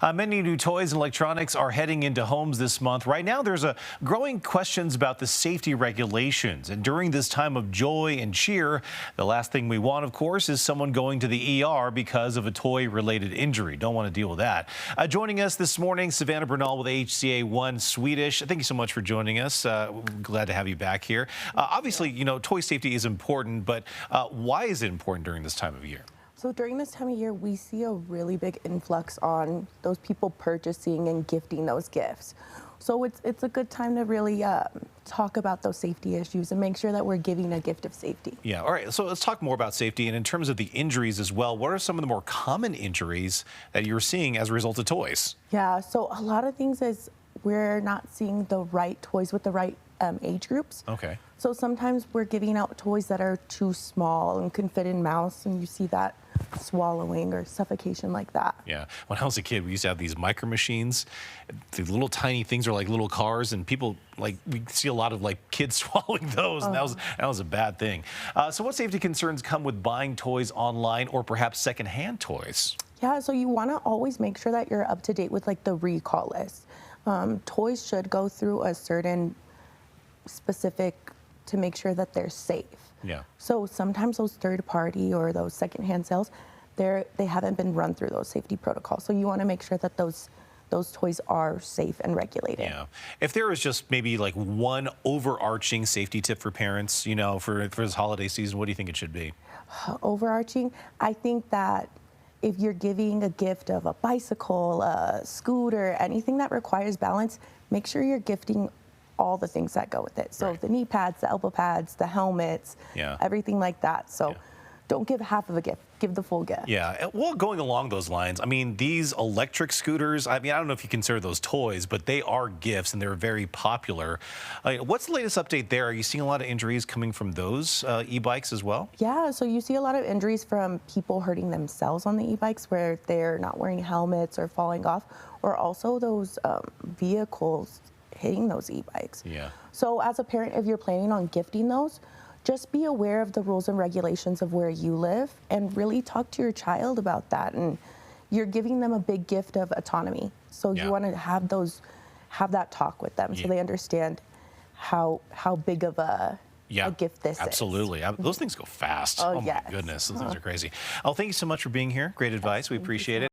Many new toys and electronics are heading into homes this month. Right now, there's a growing questions about the safety regulations. And during this time of joy and cheer, the last thing we want, of course, is someone going to the ER because of a toy-related injury. Don't want to deal with that. Joining us this morning, Savannah Bernal with HCA HealthONE Swedish. Thank you so much for joining us. Glad to have you back here. Obviously, you know, toy safety is important, but why is it important during this time of year? So during this time of year, we see a really big influx on those people purchasing and gifting those gifts. So it's a good time to really talk about those safety issues and make sure that we're giving a gift of safety. Yeah, all right, so let's talk more about safety. And in terms of the injuries as well, what are some of the more common injuries that you're seeing as a result of toys? Yeah, so a lot of things is we're not seeing the right toys with the right age groups. Okay. So sometimes we're giving out toys that are too small and can fit in mouths, and you see that swallowing or suffocation like that. Yeah. When I was a kid, we used to have these micro machines. The little tiny things are like little cars, and people, like, we see a lot of like kids swallowing those, and that was a bad thing. So what safety concerns come with buying toys online or perhaps secondhand toys? Yeah, so you want to always make sure that you're up to date with like the recall list. Toys should go through a certain specific to make sure that they're safe. Yeah. So sometimes those third party or those secondhand sales, they haven't been run through those safety protocols. So you want to make sure that those toys are safe and regulated. Yeah. If there was just maybe like one overarching safety tip for parents, you know, for this holiday season, what do you think it should be? Overarching, I think that if you're giving a gift of a bicycle, a scooter, anything that requires balance, make sure you're gifting all the things that go with it. So the knee pads, the elbow pads, the helmets, everything like that. So don't give half of a gift, give the full gift. Yeah, well, going along those lines, I mean, these electric scooters, I mean, I don't know if you consider those toys, but they are gifts and they're very popular. What's the latest update there? Are you seeing a lot of injuries coming from those e-bikes as well? Yeah, so you see a lot of injuries from people hurting themselves on the e-bikes where they're not wearing helmets or falling off, or also those vehicles hitting those e-bikes. Yeah. So as a parent, if you're planning on gifting those, just be aware of the rules and regulations of where you live and really talk to your child about that. And you're giving them a big gift of autonomy. So you want to have that talk with them so they understand how big of a gift this is. Absolutely. Those things go fast. Oh my goodness, those things are crazy. Oh, thank you so much for being here. Great advice. We appreciate it.